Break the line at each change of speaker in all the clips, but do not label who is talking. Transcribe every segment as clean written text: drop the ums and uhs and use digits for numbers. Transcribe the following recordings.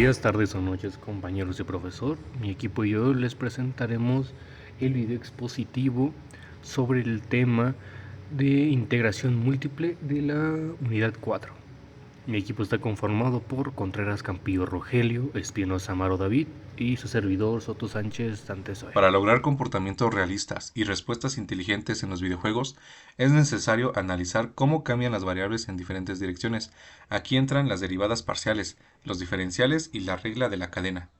días, tardes o noches, compañeros de profesor. Mi equipo y yo les presentaremos el video expositivo sobre el tema de integración múltiple de la unidad 4. Mi equipo está conformado por Contreras Campillo Rogelio, Espinosa Amaro David y su servidor Soto Sánchez Santesoy.
Para lograr comportamientos realistas y respuestas inteligentes en los videojuegos, es necesario analizar cómo cambian las variables en diferentes direcciones. Aquí entran las derivadas parciales, los diferenciales y la regla de la cadena.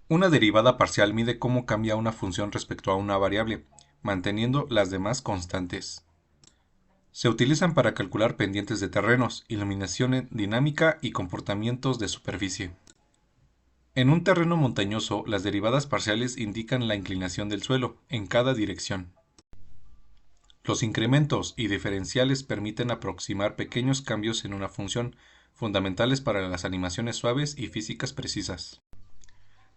Una derivada parcial mide cómo cambia una función respecto a una variable, manteniendo las demás constantes. Se utilizan para calcular pendientes de terrenos, iluminación dinámica y comportamientos de superficie. En un terreno montañoso, las derivadas parciales indican la inclinación del suelo en cada dirección. Los incrementos y diferenciales permiten aproximar pequeños cambios en una función, fundamentales para las animaciones suaves y físicas precisas.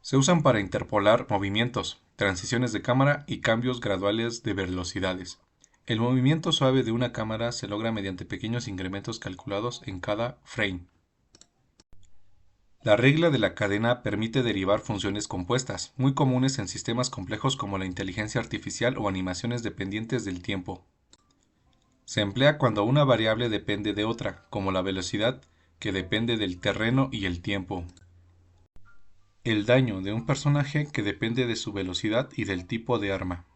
Se usan para interpolar movimientos, transiciones de cámara y cambios graduales de velocidades. El movimiento suave de una cámara se logra mediante pequeños incrementos calculados en cada frame. La regla de la cadena permite derivar funciones compuestas, muy comunes en sistemas complejos como la inteligencia artificial o animaciones dependientes del tiempo. Se emplea cuando una variable depende de otra, como la velocidad, que depende del terreno y el tiempo. El daño de un personaje que depende de su velocidad y del tipo de arma.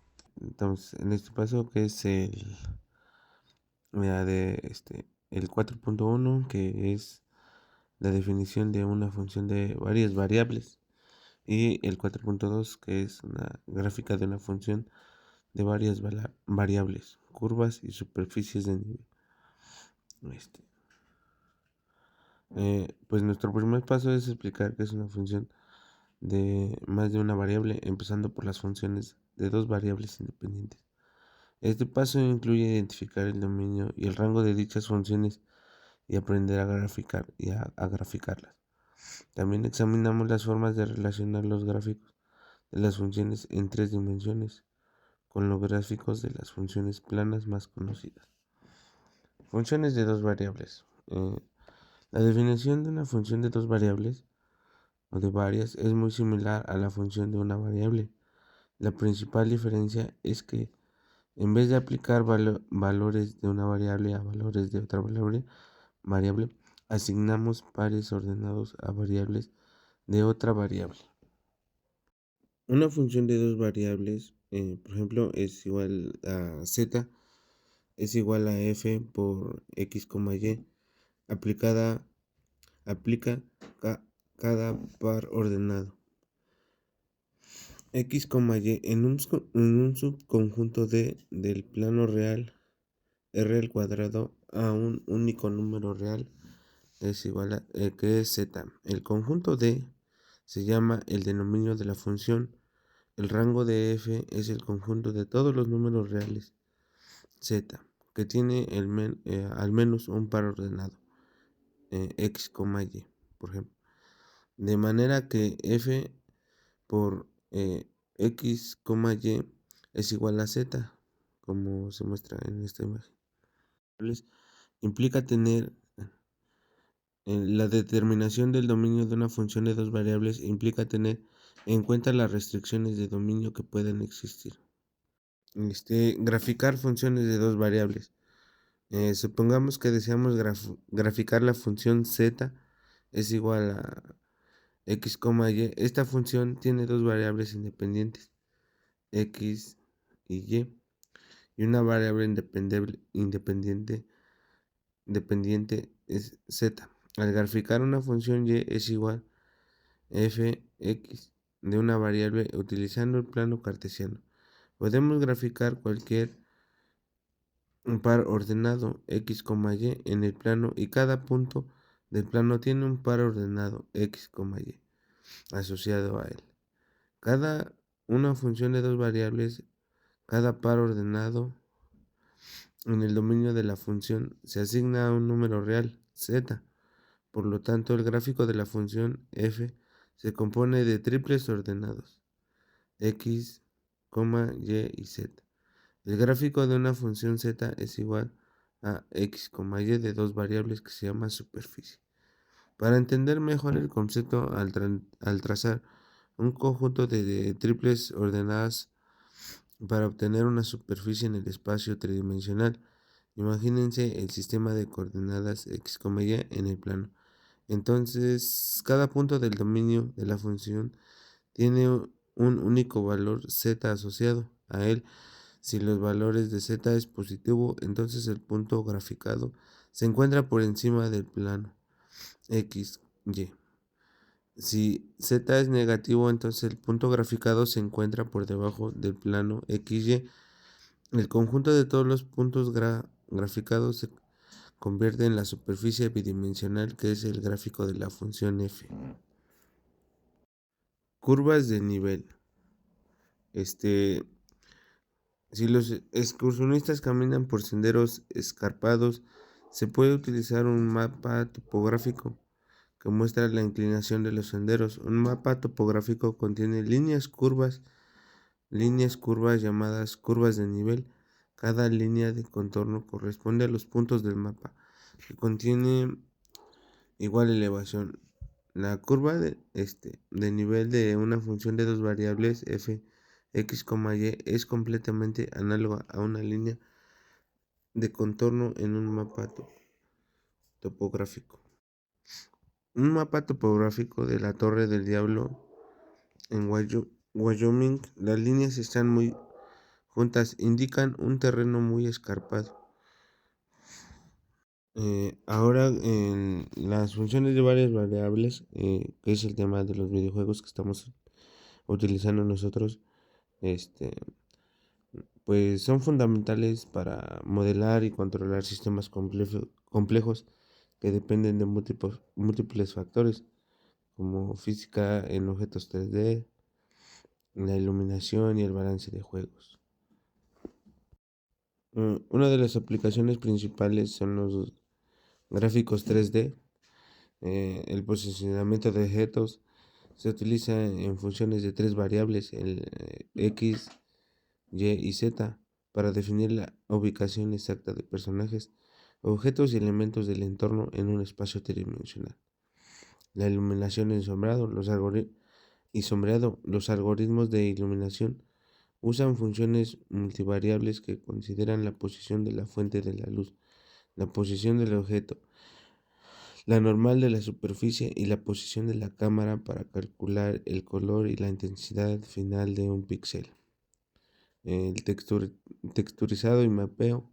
Entonces, en este paso que es el 4.1, que es la definición de una función de varias variables, y el 4.2, que es una gráfica de una función de varias variables, curvas y superficies de nivel. Este, pues nuestro primer paso es explicar qué es una función de más de una variable, empezando por las funciones de dos variables independientes. Este paso incluye identificar el dominio y el rango de dichas funciones y aprender a graficar a graficarlas. También examinamos las formas de relacionar los gráficos de las funciones en tres dimensiones con los gráficos de las funciones planas más conocidas. Funciones de dos variables. La definición de una función de dos variables o de varias es muy similar a la función de una variable. La principal diferencia es que en vez de aplicar valores de una variable a valores de otra variable, asignamos pares ordenados a variables de otra variable. Una función de dos variables, por ejemplo, es igual a z, es igual a f por x, y, aplica cada par ordenado x, y en un subconjunto del plano real r al cuadrado a un único número real es igual a que es z. El conjunto D se llama el denominio de la función. El rango de f es el conjunto de todos los números reales z que tiene al menos un par ordenado x, y, por ejemplo. De manera que f por x, y es igual a z, como se muestra en esta imagen. Implica tener la determinación del dominio de una función de dos variables implica tener en cuenta las restricciones de dominio que pueden existir. Graficar funciones de dos variables. Supongamos que deseamos graficar la función z es igual a x, y. Esta función tiene dos variables independientes, x y una variable dependiente es z. Al graficar una función y es igual a fx de una variable utilizando el plano cartesiano. Podemos graficar cualquier par ordenado x, y en el plano y cada punto del plano tiene un par ordenado x, y asociado a él. Cada una función de dos variables, cada par ordenado en el dominio de la función se asigna a un número real, z. Por lo tanto, el gráfico de la función f se compone de triples ordenados, x, y z. El gráfico de una función z es igual a x, y de dos variables que se llama superficie. Para entender mejor el concepto al trazar un conjunto de triples ordenadas para obtener una superficie en el espacio tridimensional, imagínense el sistema de coordenadas x, y en el plano. Entonces, cada punto del dominio de la función tiene un único valor z asociado a él. Si los valores de z es positivo, entonces el punto graficado se encuentra por encima del plano x, y. Si z es negativo, entonces el punto graficado se encuentra por debajo del plano xy. El conjunto de todos los puntos graficados se convierte en la superficie bidimensional que es el gráfico de la función f. Curvas de nivel. Si los excursionistas caminan por senderos escarpados, se puede utilizar un mapa topográfico que muestra la inclinación de los senderos. Un mapa topográfico contiene líneas curvas llamadas curvas de nivel. Cada línea de contorno corresponde a los puntos del mapa, que contiene igual elevación. La curva de nivel de una función de dos variables f, x, y es completamente análoga a una línea de contorno en un mapa topográfico. Un mapa topográfico de la Torre del Diablo en Wyoming. Las líneas están muy juntas, indican un terreno muy escarpado. Ahora en las funciones de varias variables, que es el tema de los videojuegos que estamos utilizando nosotros, este, pues son fundamentales para modelar y controlar sistemas complejos que dependen de múltiples factores, como física en objetos 3D, la iluminación y el balance de juegos. Una de las aplicaciones principales son los gráficos 3D. El posicionamiento de objetos se utiliza en funciones de tres variables, el x, y y z, para definir la ubicación exacta de personajes, objetos y elementos del entorno en un espacio tridimensional. La iluminación y sombreado. Los algoritmos de iluminación usan funciones multivariables que consideran la posición de la fuente de la luz, la posición del objeto, la normal de la superficie y la posición de la cámara para calcular el color y la intensidad final de un píxel. El texturizado y mapeo.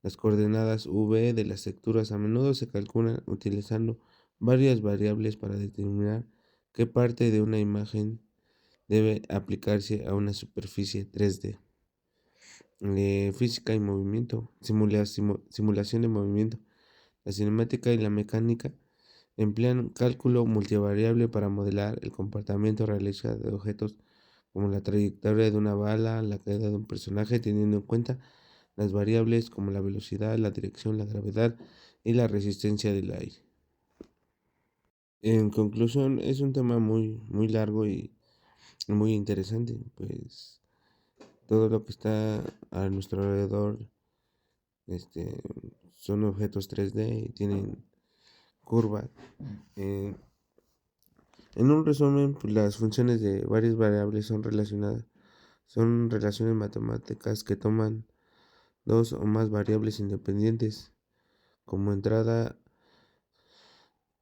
Las coordenadas V de las texturas a menudo se calculan utilizando varias variables para determinar qué parte de una imagen debe aplicarse a una superficie 3D. Física y movimiento, simulación de movimiento. La cinemática y la mecánica emplean cálculo multivariable para modelar el comportamiento realista de objetos como la trayectoria de una bala, la caída de un personaje, teniendo en cuenta las variables como la velocidad, la dirección, la gravedad y la resistencia del aire. En conclusión, es un tema muy largo y muy interesante, pues todo lo que está a nuestro alrededor son objetos 3D y tienen curvas. En un resumen, pues, las funciones de varias variables son relaciones matemáticas que toman dos o más variables independientes como entrada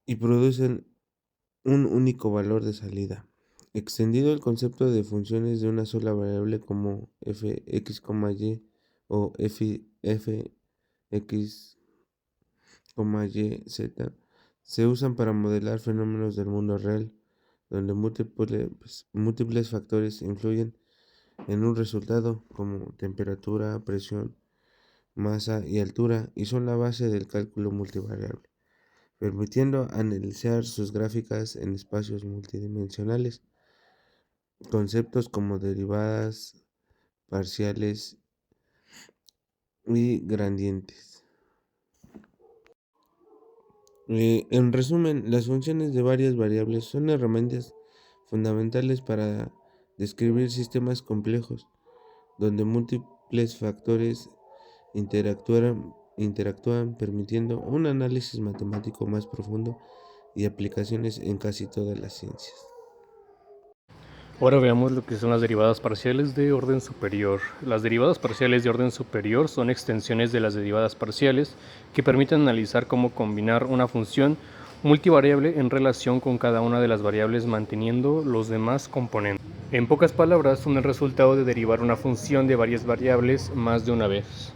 y producen un único valor de salida. Extendido el concepto de funciones de una sola variable como f, x, y o f, x, y, z, se usan para modelar fenómenos del mundo real, donde múltiples factores influyen en un resultado como temperatura, presión, masa y altura, y son la base del cálculo multivariable, permitiendo analizar sus gráficas en espacios multidimensionales. Conceptos como derivadas parciales y gradientes. En resumen, las funciones de varias variables son herramientas fundamentales para describir sistemas complejos, donde múltiples factores interactúan permitiendo un análisis matemático más profundo y aplicaciones en casi todas las ciencias.
Ahora veamos lo que son las derivadas parciales de orden superior. Las derivadas parciales de orden superior son extensiones de las derivadas parciales que permiten analizar cómo combinar una función multivariable en relación con cada una de las variables manteniendo los demás componentes. En pocas palabras, son el resultado de derivar una función de varias variables más de una vez.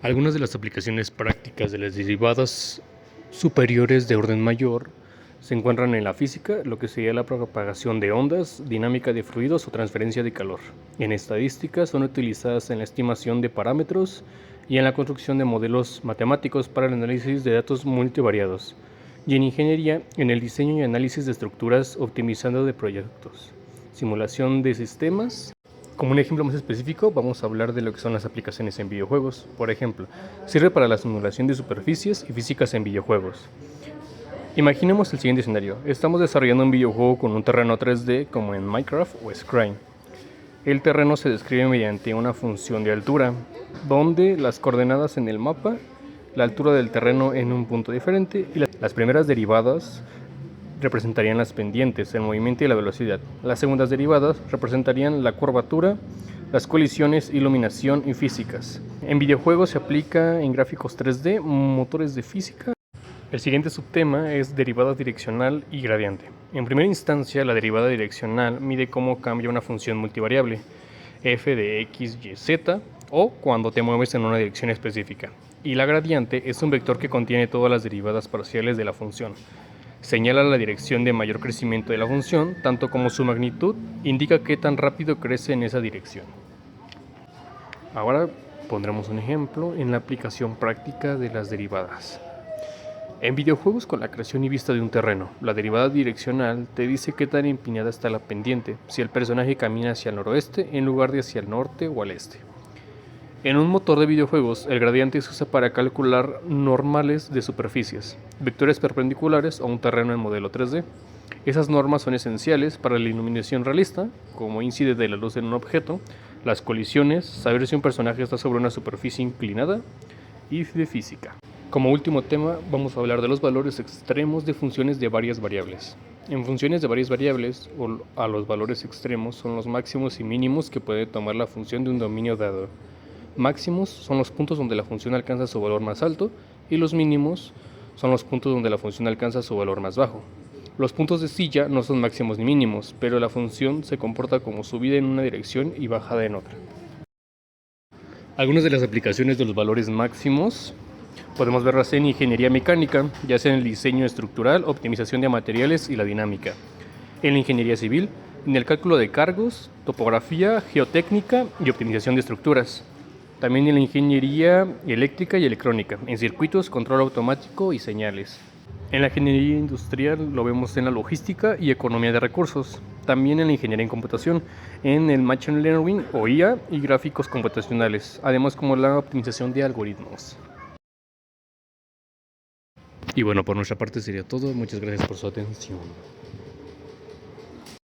Algunas de las aplicaciones prácticas de las derivadas superiores de orden mayor se encuentran en la física, lo que sería la propagación de ondas, dinámica de fluidos o transferencia de calor. En estadística son utilizadas en la estimación de parámetros y en la construcción de modelos matemáticos para el análisis de datos multivariados. Y en ingeniería, en el diseño y análisis de estructuras optimizando de proyectos. Simulación de sistemas. Como un ejemplo más específico, vamos a hablar de lo que son las aplicaciones en videojuegos. Por ejemplo, sirve para la simulación de superficies y físicas en videojuegos. Imaginemos el siguiente escenario. Estamos desarrollando un videojuego con un terreno 3D como en Minecraft o Scrying. El terreno se describe mediante una función de altura, donde las coordenadas en el mapa, la altura del terreno en un punto diferente y las primeras derivadas representarían las pendientes, el movimiento y la velocidad. Las segundas derivadas representarían la curvatura, las colisiones, iluminación y físicas. En videojuegos se aplica en gráficos 3D, motores de física. El siguiente subtema es derivada direccional y gradiente. En primera instancia, la derivada direccional mide cómo cambia una función multivariable, f de x, y, z, o cuando te mueves en una dirección específica. Y la gradiente es un vector que contiene todas las derivadas parciales de la función. Señala la dirección de mayor crecimiento de la función, tanto como su magnitud indica qué tan rápido crece en esa dirección. Ahora pondremos un ejemplo en la aplicación práctica de las derivadas. En videojuegos con la creación y vista de un terreno, la derivada direccional te dice qué tan empinada está la pendiente, si el personaje camina hacia el noroeste en lugar de hacia el norte o al este. En un motor de videojuegos, el gradiente se usa para calcular normales de superficies, vectores perpendiculares a un terreno en modelo 3D. Esas normas son esenciales para la iluminación realista, como incide de la luz en un objeto, las colisiones, saber si un personaje está sobre una superficie inclinada y de física. Como último tema, vamos a hablar de los valores extremos de funciones de varias variables. En funciones de varias variables, a los valores extremos son los máximos y mínimos que puede tomar la función de un dominio dado. Máximos son los puntos donde la función alcanza su valor más alto y los mínimos son los puntos donde la función alcanza su valor más bajo. Los puntos de silla no son máximos ni mínimos, pero la función se comporta como subida en una dirección y bajada en otra. Algunas de las aplicaciones de los valores máximos podemos verlas en ingeniería mecánica, ya sea en el diseño estructural, optimización de materiales y la dinámica. En la ingeniería civil, en el cálculo de cargos, topografía, geotécnica y optimización de estructuras. También en la ingeniería eléctrica y electrónica, en circuitos, control automático y señales. En la ingeniería industrial lo vemos en la logística y economía de recursos. También en la ingeniería en computación, en el Machine Learning o IA y gráficos computacionales, además como la optimización de algoritmos. Y bueno, por nuestra parte sería todo. Muchas gracias por su atención.